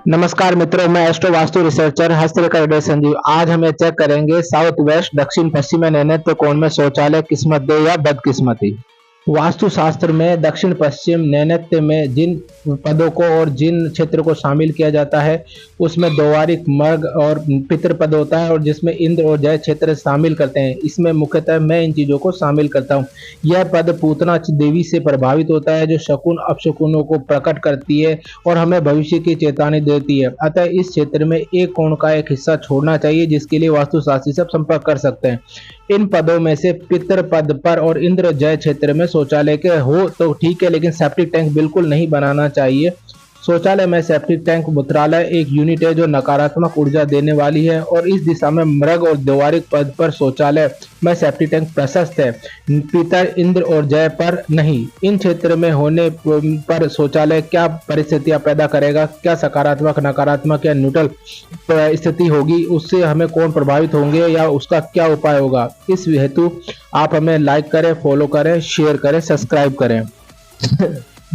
नमस्कार मित्रों, मैं एस्ट्रो वास्तु रिसर्चर हस्तरेखा संजीव। आज हम ये चेक करेंगे साउथ वेस्ट दक्षिण पश्चिम नैऋत्य कोण में शौचालय किस्मत दे या बदकिस्मती। वास्तु शास्त्र में दक्षिण पश्चिम नैऋत्य में जिन पदों को और जिन क्षेत्र को शामिल किया जाता है उसमें द्वारिक मर्ग और पितृ पद होता है, और जिसमें इंद्र और जय क्षेत्र शामिल करते हैं। इसमें मुख्यतः मैं इन चीजों को शामिल करता हूँ। यह पद पूतना देवी से प्रभावित होता है, जो शकुन अपशकुनों को प्रकट करती है और हमें भविष्य की चेतावनी देती है। अतः इस क्षेत्र में एक कोण का एक हिस्सा छोड़ना चाहिए, जिसके लिए वास्तुशास्त्री से संपर्क कर सकते हैं। इन पदों में से पितृ पद पर और इंद्र जय क्षेत्र में शौचालय के हो तो ठीक है, लेकिन सेप्टिक टैंक बिल्कुल नहीं बनाना चाहिए। शौचालय में सेप्टिक टैंक मूत्रालय एक यूनिट है जो नकारात्मक ऊर्जा देने वाली है, और इस दिशा में मृग और द्वारिक पद पर शौचालय में सेप्टिक टैंक प्रशस्त है, पितर इंद्र और जय पर नहीं। इन क्षेत्र में होने पर शौचालय क्या परिस्थितियां पैदा करेगा, क्या सकारात्मक, नकारात्मक या न्यूट्रल स्थिति होगी, उससे हमें कौन प्रभावित होंगे या उसका क्या उपाय होगा। इस हेतु आप हमें लाइक करें, फॉलो करें, शेयर करें, सब्सक्राइब करें।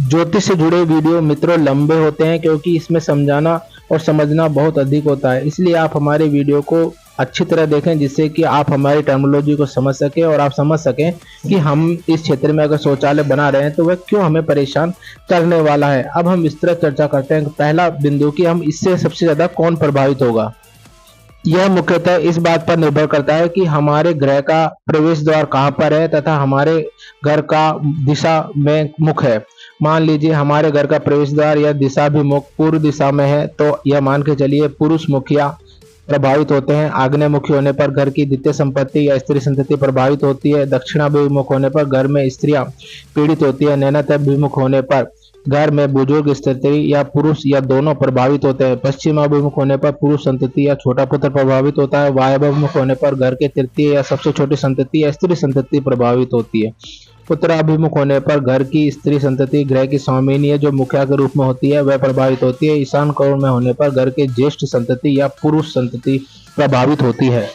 ज्योतिष से जुड़े वीडियो मित्रों लंबे होते हैं, क्योंकि इसमें समझाना और समझना बहुत अधिक होता है। इसलिए आप हमारे वीडियो को अच्छी तरह देखें, जिससे कि आप हमारी टर्मिनोलॉजी को समझ सकें और आप समझ सकें कि हम इस क्षेत्र में अगर शौचालय बना रहे हैं तो वह क्यों हमें परेशान करने वाला है। अब हम इस तरह चर्चा करते हैं। पहला बिंदु कि हम इससे सबसे ज्यादा कौन प्रभावित होगा। यह मुख्यतः इस बात पर निर्भर करता है कि हमारे ग्रह का प्रवेश द्वार कहाँ पर है तथा हमारे घर का दिशा में मुख है। मान लीजिए हमारे घर का प्रवेश द्वार या दिशा भी मुख पूर्व दिशा में है, तो यह मान के चलिए पुरुष मुखिया प्रभावित होते हैं। आग्नेयमुखी होने पर घर की द्वितीय संपत्ति या स्त्री संतति प्रभावित होती है। दक्षिणाभिमुख होने पर घर में स्त्रियां पीड़ित होती है। नैऋत्याभिमुख होने पर घर में बुजुर्ग स्त्री या पुरुष या दोनों प्रभावित होते हैं। पश्चिमाभिमुख होने पर पुरुष संतति या छोटा पुत्र प्रभावित होता है। वायव्याभिमुख होने पर घर के तृतीय या सबसे छोटी संतति या स्त्री संतति प्रभावित होती है। उत्तराभिमुख होने पर घर की स्त्री संतति ग्रह की स्वामिनी है, जो मुखिया के रूप में होती है, वह प्रभावित होती है। ईशान कोण में होने पर घर के ज्येष्ठ संतति या पुरुष संतति प्रभावित होती है।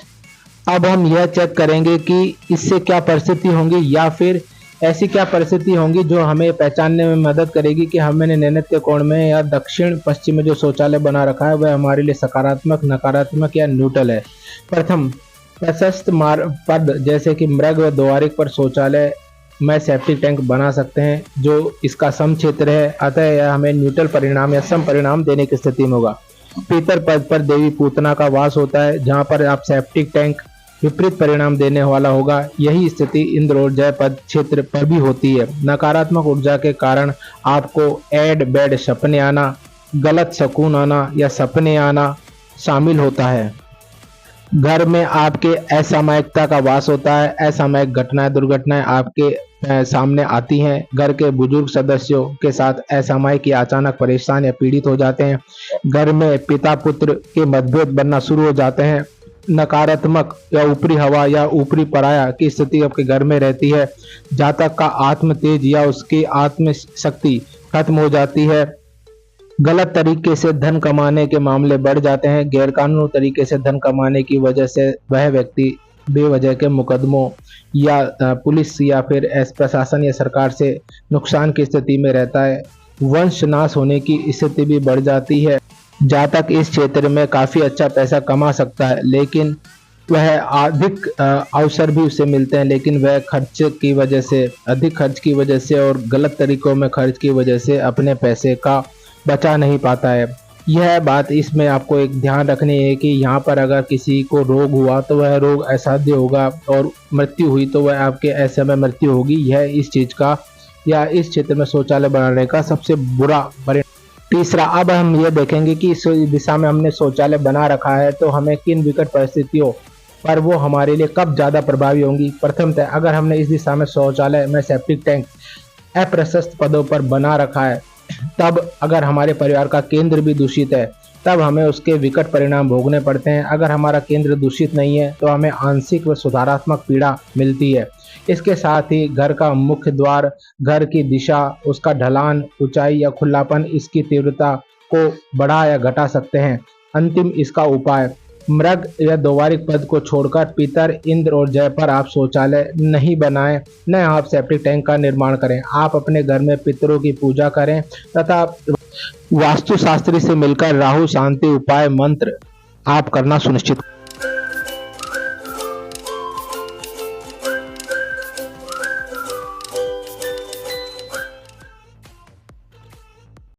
अब हम यह चेक करेंगे कि इससे क्या परिस्थिति होंगी, या फिर ऐसी क्या परिस्थिति होंगी जो हमें पहचानने में मदद करेगी कि हमने नैऋत्य कोण में या दक्षिण पश्चिम में जो शौचालय बना रखा है वह हमारे लिए सकारात्मक, नकारात्मक या न्यूट्रल है। प्रथम, प्रशस्त पद जैसे कि मृग व द्वारिक पर शौचालय में सेप्टिक टैंक बना सकते हैं, जो इसका सम क्षेत्र है। अतः यह हमें न्यूट्रल परिणाम या सम परिणाम देने की स्थिति में होगा। पितर पद पर देवी पूतना का वास होता है, जहां पर आप सेप्टिक टैंक विपरीत परिणाम देने वाला होगा। यही स्थिति इंद्र और जय पद क्षेत्र पर भी होती है। नकारात्मक ऊर्जा के कारण आपको एड बेड सपने आना, गलत शकुन आना या सपने आना शामिल होता है। घर में आपके असामयिकता का वास होता है। असामयिक घटनाएं, दुर्घटनाएं आपके सामने आती हैं। घर के बुजुर्ग सदस्यों के साथ असामयिक या अचानक परेशान या पीड़ित हो जाते हैं। घर में पिता पुत्र के मतभेद बनना शुरू हो जाते हैं। नकारात्मक या ऊपरी हवा या ऊपरी पराया की स्थिति आपके घर में रहती है। जातक का आत्म तेज या उसकी आत्म शक्ति खत्म हो जाती है। गलत तरीके से धन कमाने के मामले बढ़ जाते हैं। गैरकानूनी तरीके से धन कमाने की वजह से वह व्यक्ति बेवजह के मुकदमों या पुलिस या फिर प्रशासन या सरकार से नुकसान की स्थिति में रहता है। वंश नाश होने की स्थिति भी बढ़ जाती है। जातक इस क्षेत्र में काफी अच्छा पैसा कमा सकता है, लेकिन वह अधिक अवसर भी उसे मिलते हैं, लेकिन वह खर्च की वजह से, अधिक खर्च की वजह से और गलत तरीकों में खर्च की वजह से अपने पैसे का बचा नहीं पाता है। यह बात इसमें आपको एक ध्यान रखनी है कि यहाँ पर अगर किसी को रोग हुआ तो वह रोग असाध्य होगा, और मृत्यु हुई तो वह आपके ऐसे में मृत्यु होगी। यह इस चीज का या इस क्षेत्र में शौचालय बनाने का सबसे बुरा परिणाम। तीसरा, अब हम यह देखेंगे कि इस दिशा में हमने शौचालय बना रखा है तो हमें किन विकट परिस्थितियों पर वो हमारे लिए कब ज्यादा प्रभावी होंगी। प्रथमतः, अगर हमने इस दिशा में शौचालय में सेप्टिक टैंक अप्रशस्त पदों पर बना रखा है, तब अगर हमारे परिवार का केंद्र भी दूषित है तब हमें उसके विकट परिणाम भोगने पड़ते हैं। अगर हमारा केंद्र दूषित नहीं है तो हमें आंशिक व सुधारात्मक पीड़ा मिलती है। इसके साथ ही घर का मुख्य द्वार, घर की दिशा, उसका ढलान, ऊंचाई या खुलापन इसकी तीव्रता को बढ़ा या घटा सकते हैं। अंतिम इसका उपाय, मृग या द्वारिक पद को छोड़कर पितर, इंद्र और जय पर आप शौचालय नहीं बनाएं, न आप सेप्टिक टैंक का निर्माण करें। आप अपने घर में पितरों की पूजा करें तथा वास्तु शास्त्री से मिलकर राहु शांति उपाय मंत्र आप करना सुनिश्चित